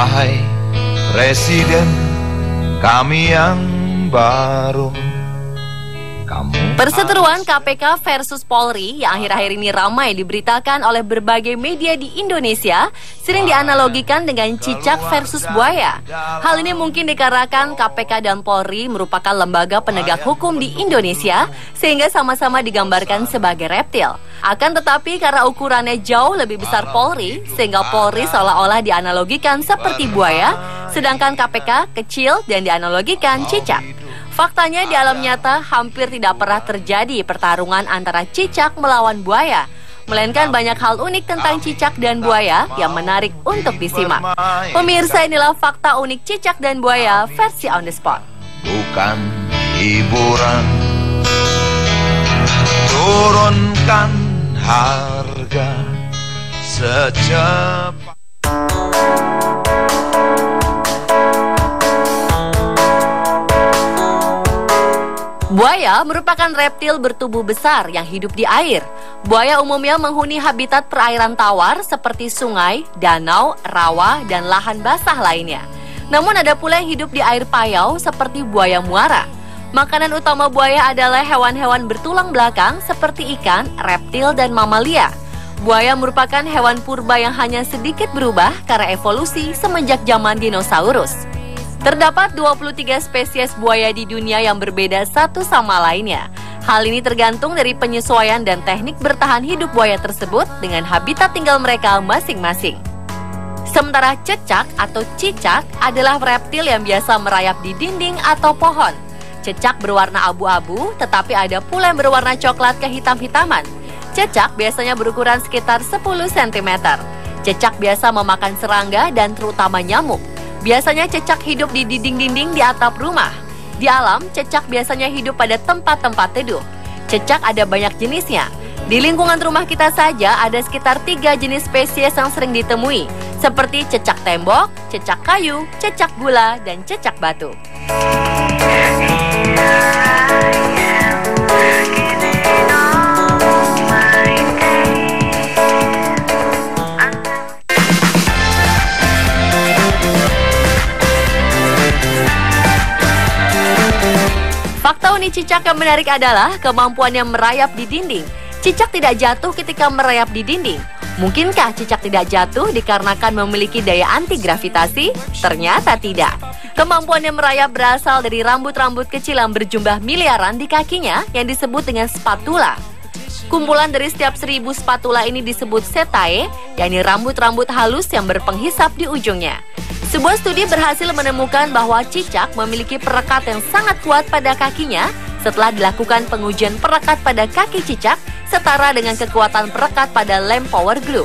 Wahai Presiden kami yang baru, perseteruan KPK versus Polri yang akhir-akhir ini ramai diberitakan oleh berbagai media di Indonesia sering dianalogikan dengan cicak versus buaya. Hal ini mungkin dikarenakan KPK dan Polri merupakan lembaga penegak hukum di Indonesia sehingga sama-sama digambarkan sebagai reptil. Akan tetapi karena ukurannya jauh lebih besar Polri, sehingga Polri seolah-olah dianalogikan seperti buaya, sedangkan KPK kecil dan dianalogikan cicak. Faktanya di alam nyata hampir tidak pernah terjadi pertarungan antara cicak melawan buaya, melainkan banyak hal unik tentang cicak dan buaya yang menarik untuk disimak. Pemirsa, inilah fakta unik cicak dan buaya versi on the spot. Bukan hiburan, turunkan harga secepat. Buaya merupakan reptil bertubuh besar yang hidup di air. Buaya umumnya menghuni habitat perairan tawar seperti sungai, danau, rawa, dan lahan basah lainnya. Namun ada pula yang hidup di air payau seperti buaya muara. Makanan utama buaya adalah hewan-hewan bertulang belakang seperti ikan, reptil, dan mamalia. Buaya merupakan hewan purba yang hanya sedikit berubah karena evolusi semenjak zaman dinosaurus. Terdapat 23 spesies buaya di dunia yang berbeda satu sama lainnya. Hal ini tergantung dari penyesuaian dan teknik bertahan hidup buaya tersebut dengan habitat tinggal mereka masing-masing. Sementara cecak atau cicak adalah reptil yang biasa merayap di dinding atau pohon. Cecak berwarna abu-abu, tetapi ada pula yang berwarna coklat kehitam-hitaman. Cecak biasanya berukuran sekitar 10 cm. Cecak biasa memakan serangga dan terutama nyamuk. Biasanya cecak hidup di dinding-dinding di atap rumah. Di alam, cecak biasanya hidup pada tempat-tempat teduh. Cecak ada banyak jenisnya. Di lingkungan rumah kita saja ada sekitar 3 jenis spesies yang sering ditemui, seperti cecak tembok, cecak kayu, cecak gula, dan cecak batu. Fakta unik cicak yang menarik adalah kemampuannya merayap di dinding. Cicak tidak jatuh ketika merayap di dinding. Mungkinkah cicak tidak jatuh dikarenakan memiliki daya anti-gravitasi? Ternyata tidak. Kemampuannya merayap berasal dari rambut-rambut kecil yang berjumlah miliaran di kakinya yang disebut dengan spatula. Kumpulan dari setiap 1000 spatula ini disebut setae, yakni rambut-rambut halus yang berpenghisap di ujungnya. Sebuah studi berhasil menemukan bahwa cicak memiliki perekat yang sangat kuat pada kakinya setelah dilakukan pengujian perekat pada kaki cicak setara dengan kekuatan perekat pada lem power glue.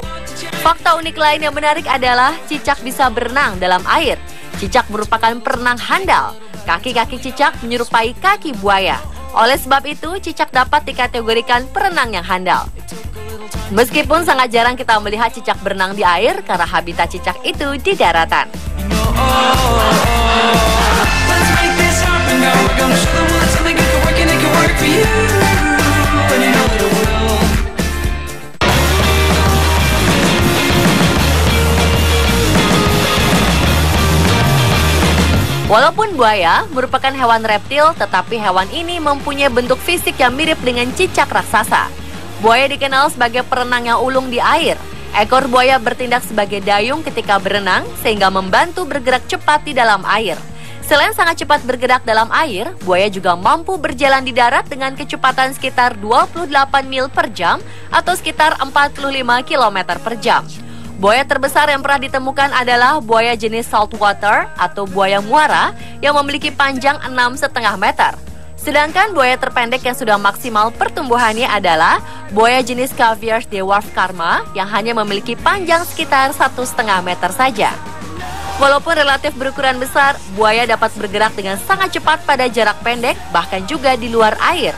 Fakta unik lain yang menarik adalah cicak bisa berenang dalam air. Cicak merupakan perenang handal. Kaki-kaki cicak menyerupai kaki buaya. Oleh sebab itu, cicak dapat dikategorikan perenang yang handal. Meskipun sangat jarang kita melihat cicak berenang di air karena habitat cicak itu di daratan. Walaupun buaya merupakan hewan reptil, tetapi hewan ini mempunyai bentuk fisik yang mirip dengan cicak raksasa. Buaya dikenal sebagai perenang yang ulung di air. Ekor buaya bertindak sebagai dayung ketika berenang, sehingga membantu bergerak cepat di dalam air. Selain sangat cepat bergerak dalam air, buaya juga mampu berjalan di darat dengan kecepatan sekitar 28 mil per jam atau sekitar 45 km per jam. Buaya terbesar yang pernah ditemukan adalah buaya jenis saltwater atau buaya muara yang memiliki panjang 6,5 meter. Sedangkan buaya terpendek yang sudah maksimal pertumbuhannya adalah buaya jenis caviar dwarf karma yang hanya memiliki panjang sekitar 1,5 meter saja. Walaupun relatif berukuran besar, buaya dapat bergerak dengan sangat cepat pada jarak pendek, bahkan juga di luar air.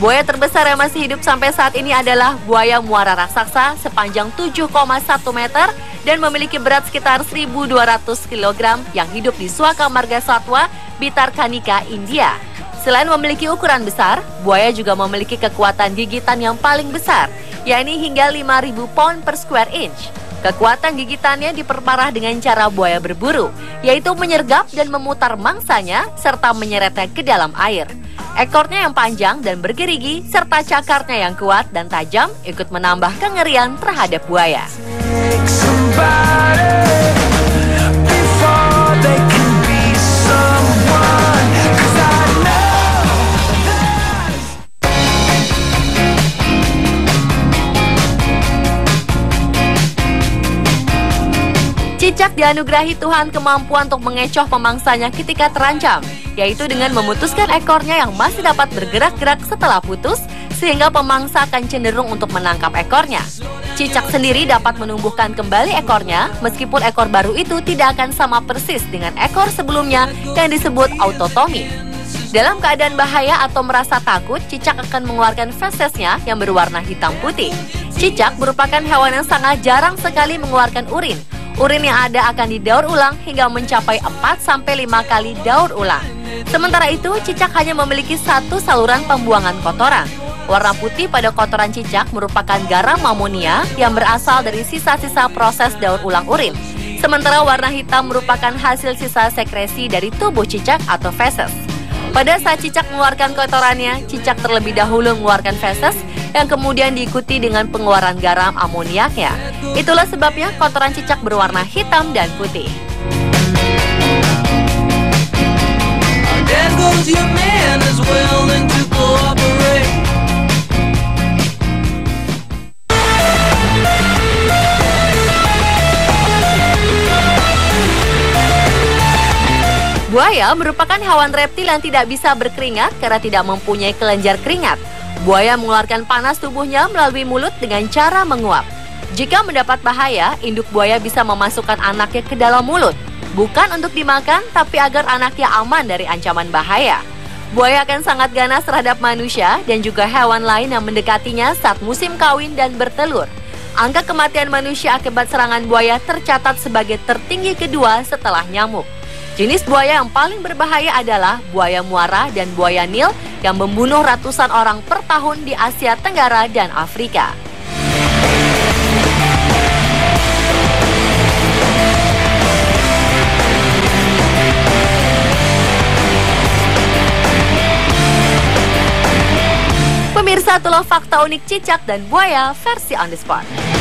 Buaya terbesar yang masih hidup sampai saat ini adalah buaya muara raksasa sepanjang 7,1 meter dan memiliki berat sekitar 1.200 kg yang hidup di Suaka Marga Satwa, Bhitarkanika, India. Selain memiliki ukuran besar, buaya juga memiliki kekuatan gigitan yang paling besar, yakni hingga 5.000 pound per square inch. Kekuatan gigitannya diperparah dengan cara buaya berburu, yaitu menyergap dan memutar mangsanya serta menyeretnya ke dalam air. Ekornya yang panjang dan bergerigi serta cakarnya yang kuat dan tajam ikut menambah kengerian terhadap buaya. Cicak dianugerahi Tuhan kemampuan untuk mengecoh pemangsanya ketika terancam, yaitu dengan memutuskan ekornya yang masih dapat bergerak-gerak setelah putus, sehingga pemangsa akan cenderung untuk menangkap ekornya. Cicak sendiri dapat menumbuhkan kembali ekornya, meskipun ekor baru itu tidak akan sama persis dengan ekor sebelumnya yang disebut autotomi. Dalam keadaan bahaya atau merasa takut, cicak akan mengeluarkan fesesnya yang berwarna hitam putih. Cicak merupakan hewan yang sangat jarang sekali mengeluarkan urin. Urin yang ada akan didaur ulang hingga mencapai 4-5 kali daur ulang. Sementara itu, cicak hanya memiliki satu saluran pembuangan kotoran. Warna putih pada kotoran cicak merupakan garam amonia yang berasal dari sisa-sisa proses daur ulang urin. Sementara warna hitam merupakan hasil sisa sekresi dari tubuh cicak atau feses. Pada saat cicak mengeluarkan kotorannya, cicak terlebih dahulu mengeluarkan feses yang kemudian diikuti dengan pengeluaran garam amoniaknya. Itulah sebabnya kotoran cicak berwarna hitam dan putih. Buaya merupakan hewan reptil yang tidak bisa berkeringat karena tidak mempunyai kelenjar keringat. Buaya mengeluarkan panas tubuhnya melalui mulut dengan cara menguap. Jika mendapat bahaya, induk buaya bisa memasukkan anaknya ke dalam mulut. Bukan untuk dimakan, tapi agar anaknya aman dari ancaman bahaya. Buaya akan sangat ganas terhadap manusia dan juga hewan lain yang mendekatinya saat musim kawin dan bertelur. Angka kematian manusia akibat serangan buaya tercatat sebagai tertinggi kedua setelah nyamuk. Jenis buaya yang paling berbahaya adalah buaya muara dan buaya Nil yang membunuh ratusan orang per tahun di Asia Tenggara dan Afrika. Pemirsa, itulah fakta unik cicak dan buaya versi On The Spot.